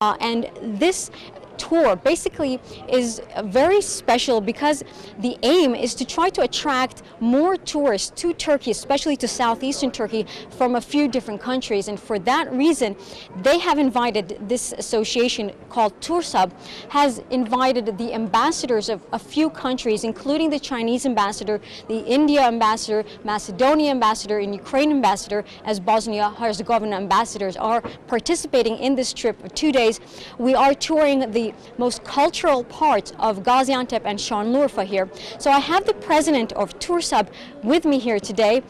And this tour basically is very special because the aim is to try to attract more tourists to Turkey, especially to southeastern Turkey, from a few different countries. And for that reason, they have invited, this association called TURSAB has invited the ambassadors of a few countries, including the Chinese ambassador, the India ambassador, Macedonia ambassador, and Ukraine ambassador, as Bosnia-Herzegovina ambassadors are participating in this trip of 2 days. We are touring the most cultural parts of Gaziantep and Sanliurfa here. So I have the president of TURSAB with me here today.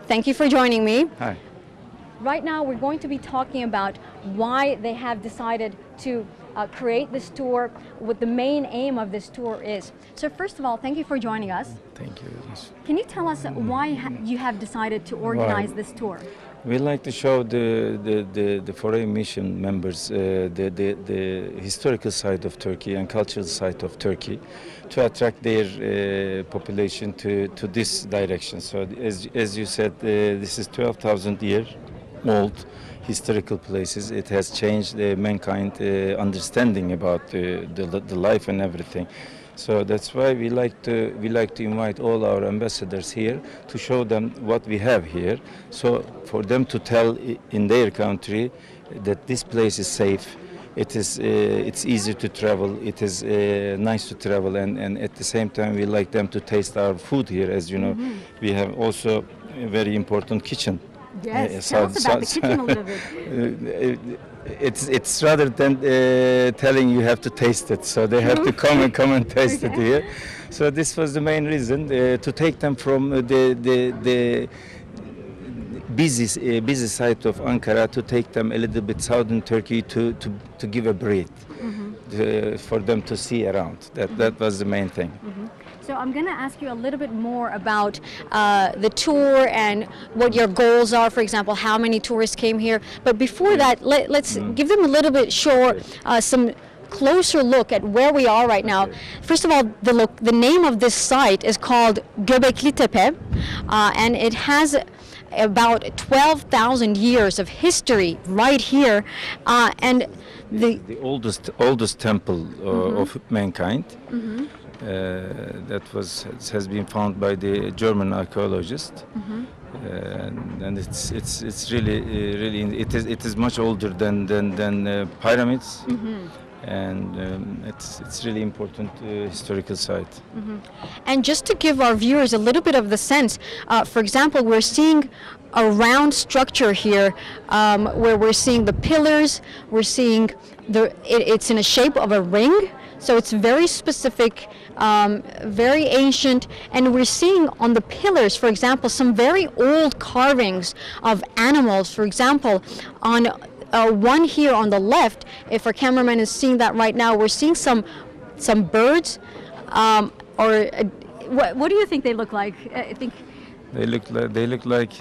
Thank you for joining me. Hi. Right now we're going to be talking about why they have decided to create this tour, what the main aim of this tour is. So first of all, thank you for joining us. Thank you. Can you tell us why you have decided to organize this tour? We like to show the foreign mission members the historical side of Turkey and cultural side of Turkey, to attract their population to this direction. So as you said, this is 12,000 year old historical places. It has changed mankind understanding about the life and everything. So that's why we like to invite all our ambassadors here to show them what we have here. So for them to tell in their country that this place is safe, it's easy to travel, it is nice to travel, and at the same time we like them to taste our food here. As you know, we have also a very important kitchen. Yes, tell us about the kitchen a little bit. It's rather than telling you have to taste it, so they have to come and taste it here. So this was the main reason, to take them from the busy side of Ankara, to take them a little bit southern Turkey to give a breath, for them to see around. That was the main thing. So I'm going to ask you a little bit more about the tour and what your goals are. For example, how many tourists came here. But before that, let's give them a little bit some closer look at where we are right now. First of all, the name of this site is called Gobekli Tepe, and it has about 12,000 years of history right here, and the oldest temple of mankind. That has been found by the German archaeologists, and it's really it is much older than pyramids, and it's really important historical site. And just to give our viewers a little bit of the sense, for example, we're seeing a round structure here, where we're seeing the pillars, we're seeing it's in a shape of a ring. So it's very specific, very ancient, and we're seeing on the pillars, for example, some very old carvings of animals. For example, on one here on the left, if our cameraman is seeing that right now, we're seeing some birds, what do you think they look like? I think they look like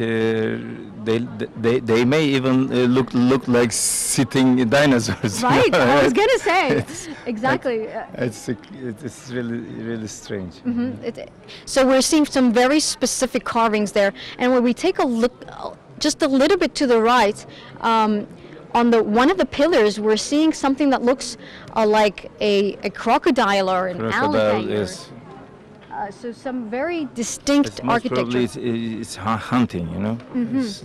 they may even look like sitting dinosaurs. Right, I was gonna say exactly. It's really strange. So we're seeing some very specific carvings there, and when we take a look just a little bit to the right, on one of the pillars, we're seeing something that looks like a crocodile or an alligator. Yes. So some very distinct architecture. Probably it's hunting, you know.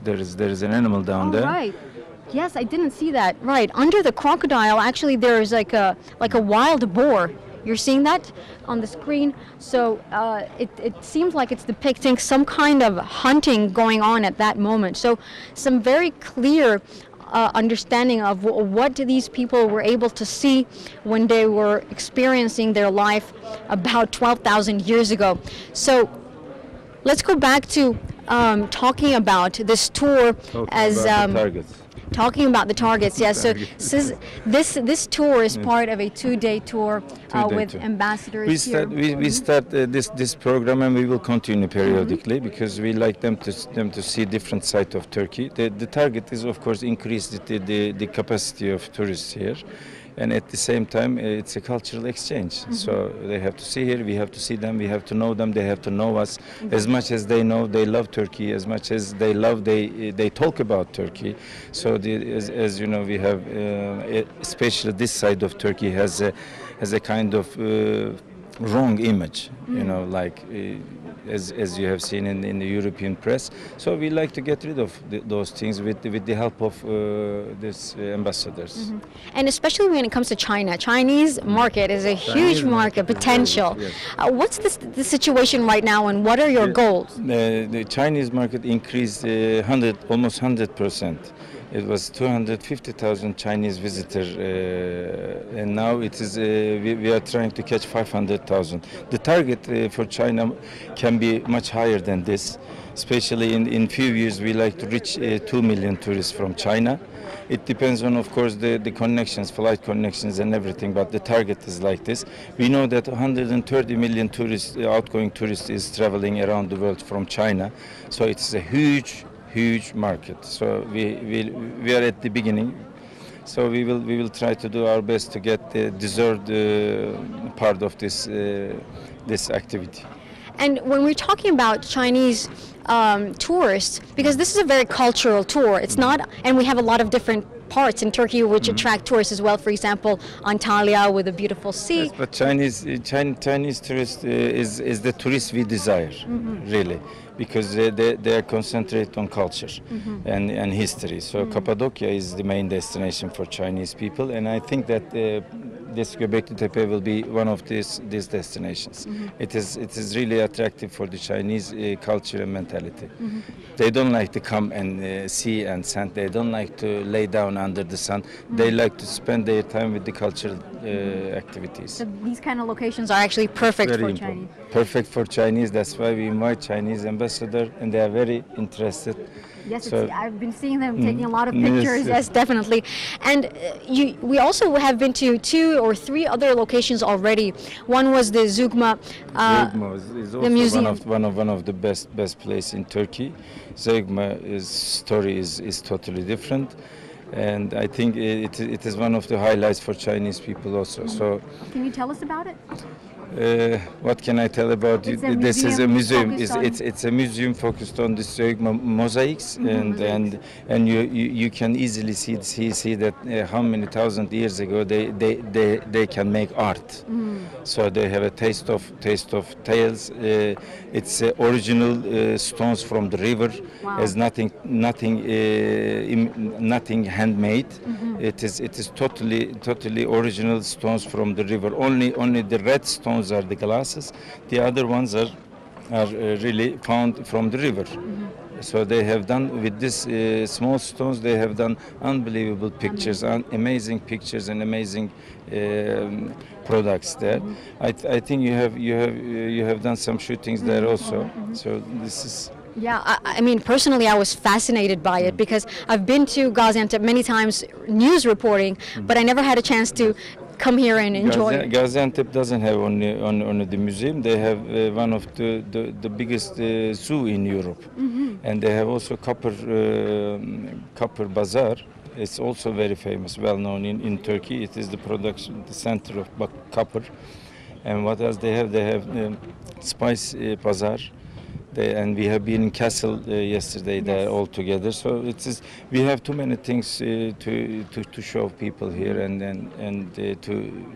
There is an animal down there. Right. Yes, I didn't see that. Right under the crocodile, actually, there is like a wild boar. You're seeing that on the screen. So it seems like it's depicting some kind of hunting going on at that moment. So some very clear understanding of what these people were able to see when they were experiencing their life about 12,000 years ago. So let's go back to talking about this tour talking about the targets. Yes, so this tour is part of a 2-day tour with ambassadors. We start this program, and we will continue periodically, because we like them to see different sides of Turkey. The target is, of course, increase the capacity of tourists here, and at the same time it's a cultural exchange. So they have to see here, we have to see them, we have to know them, they have to know us. As much as they know, they love Turkey, as much as they love, they talk about Turkey. So as you know, we have especially this side of Turkey has a kind of wrong image, you know, like as you have seen in the European press. So we like to get rid of those things with the help of these ambassadors. And especially when it comes to China, Chinese market is a huge market potential. Yes. What's the situation right now, and what are your goals? The Chinese market increased almost 100%. It was 250,000 Chinese visitors, and now it is. We are trying to catch 500,000. The target for China can be much higher than this. Especially in few years, we like to reach 2 million tourists from China. It depends on, of course, the connections, flight connections and everything, but the target is like this. We know that 130 million tourists, outgoing tourists, is traveling around the world from China, so it's a huge market. So we are at the beginning. So we will try to do our best to get the deserved part of this activity. And when we're talking about Chinese tourists, because this is a very cultural tour, it's not, and we have a lot of different parts in Turkey which attract tourists as well. For example, Antalya with a beautiful sea. Yes, but Chinese tourist is the tourist we desire, really, because they are concentrated on culture and history. So Cappadocia is the main destination for Chinese people, and I think that this Gobekli Tepe will be one of these destinations. It is really attractive for the Chinese culture and mentality. They don't like to come and see and sand. They don't like to lay down under the sun. They like to spend their time with the cultural activities. So these kind of locations are actually perfect for Chinese. Perfect for Chinese. That's why we invite Chinese ambassador, and they are very interested. Yes, So, I've been seeing them taking a lot of pictures. Yes, definitely. And we also have been to 2 or 3 other locations already. One was the Zeugma. Zeugma is also museum. one of the best place in Turkey. Zeugma's story is totally different, and I think it is one of the highlights for Chinese people also. So, Can you tell us about it? what can I tell about it? This is a museum. It's a museum focused on the Zeugma mosaics, and you can easily see that how many thousand years ago they can make art. So they have a taste of tales. It's original stones from the river. Wow. There's nothing handmade. It is totally original stones from the river. Only the red stones are the glasses. The other ones are really found from the river. So they have done with these small stones. They have done unbelievable pictures, amazing pictures, and amazing products there. I think you have done some shootings there also. So this is. Yeah, I mean, personally, I was fascinated by it because I've been to Gaziantep many times, news reporting, but I never had a chance to come here and enjoy it. Gaziantep doesn't have only the museum. They have one of the biggest zoo in Europe, and they have also copper bazaar. It's also very famous, well known in Turkey. It is the center of copper. And what else they have? They have spice bazaar. And we have been in Castle yesterday there all together. So we have too many things to show people here, and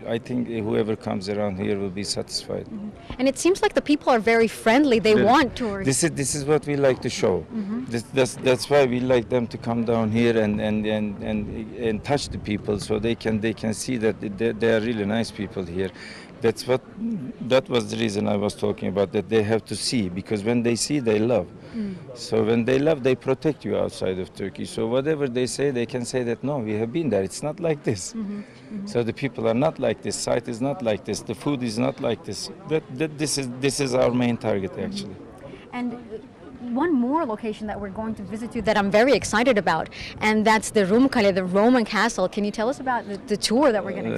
I think whoever comes around here will be satisfied. And it seems like the people are very friendly. They want tourists. This is what we like to show. That's why we like them to come down here and touch the people, so they can see that they are really nice people here. That was the reason I was talking about, that they have to see, because when they see, they love. So when they love, they protect you outside of Turkey. So whatever they say, they can say that, no, we have been there, it's not like this. So the people are not like this, site is not like this, the food is not like this. This is our main target, actually. And one more location that we're going to visit to that I'm very excited about, and that's the Rumkale, the Roman castle. Can you tell us about the tour that we're going to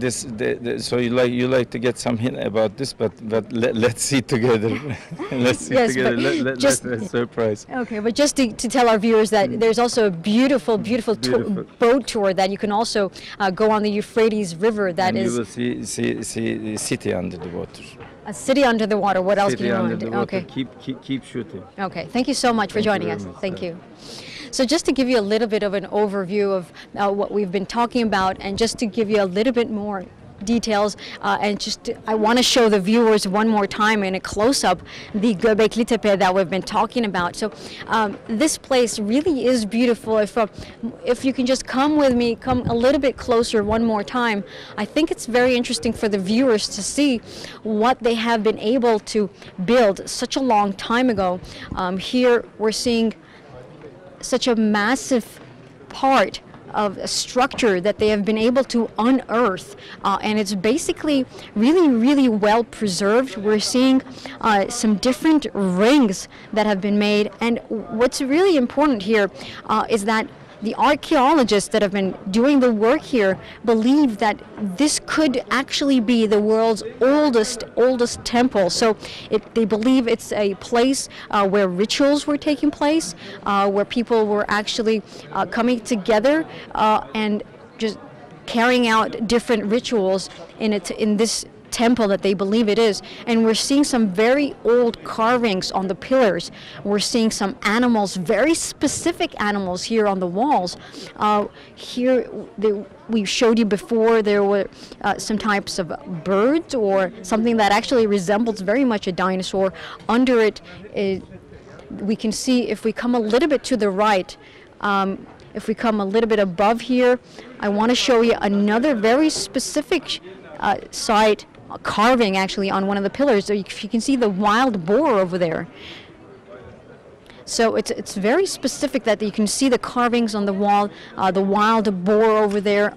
experience? So you like to get some hint about this, but let's see together. Let's see Yes, together. but Let's a surprise. Okay, but just to tell our viewers that there's also a beautiful boat tour that you can also go on the Euphrates River. That And is you will see the city under the water. a city under the water. What else can City you under want? the water. Okay. Keep shooting. Okay, thank you so much for Thank you joining very us. much, Thank sir. you. So just to give you a little bit of an overview of what we've been talking about, and just to give you a little bit more details, I want to show the viewers one more time in a close-up the Gobekli Tepe that we've been talking about. So this place really is beautiful. If you can just come with me, come a little bit closer one more time, I think it's very interesting for the viewers to see what they have been able to build such a long time ago. Here we're seeing such a massive part of a structure that they have been able to unearth, and it's basically really well preserved. We're seeing some different rings that have been made, and what's really important here is that the archaeologists that have been doing the work here believe that this could actually be the world's oldest temple. So they believe it's a place where rituals were taking place, where people were actually coming together and just carrying out different rituals in this temple that they believe it is. And we're seeing some very old carvings on the pillars. We're seeing some animals, very specific animals here on the walls. We showed you before there were some types of birds or something that actually resembles very much a dinosaur. Under it, we can see, if we come a little bit to the right, if we come a little bit above here, I want to show you another very specific site, carving actually on one of the pillars. So you can see the wild boar over there. So it's very specific that you can see the carvings on the wall, the wild boar over there.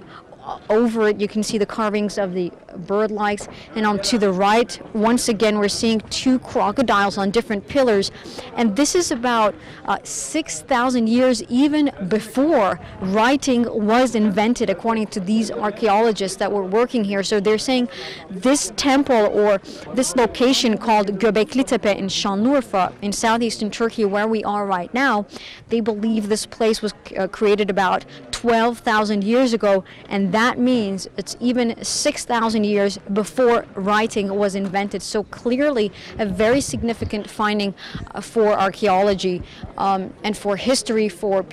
Over it you can see the carvings of the bird likes, and on to the right once again we're seeing two crocodiles on different pillars, and this is about 6,000 years even before writing was invented, according to these archaeologists that were working here. So they're saying this temple, or this location called Gobekli Tepe in Sanliurfa in southeastern Turkey, where we are right now, they believe this place was created about 12,000 years ago, and that means it's even 6,000 years before writing was invented. So clearly a very significant finding for archaeology and for history, for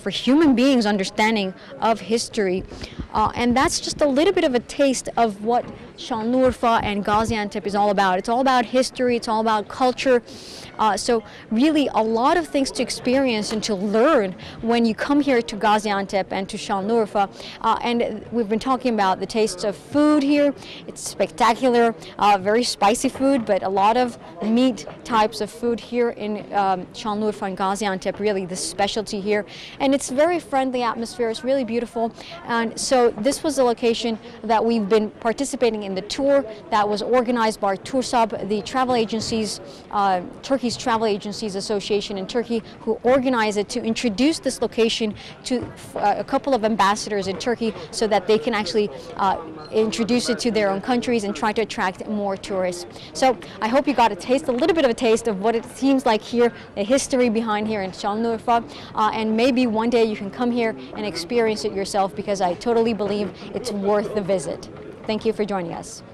human beings' understanding of history. And that's just a little bit of a taste of what Sanliurfa and Gaziantep is all about. It's all about history, it's all about culture. So really a lot of things to experience and to learn when you come here to Gaziantep and to Sanliurfa. And we've been talking about the tastes of food here. It's spectacular, very spicy food, but a lot of meat types of food here in Sanliurfa and Gaziantep, really the specialty here. And it's very friendly atmosphere, it's really beautiful. And so this was the location that we've been participating in the tour that was organized by TURSAB, the travel agencies, Turkish Travel Agencies Association in Turkey, who organized it to introduce this location to a couple of ambassadors in Turkey so that they can actually introduce it to their own countries and try to attract more tourists. So I hope you got a little bit of a taste of what it seems like here, the history behind here in Sanliurfa, and maybe one day you can come here and experience it yourself, because I totally believe it's worth the visit. Thank you for joining us.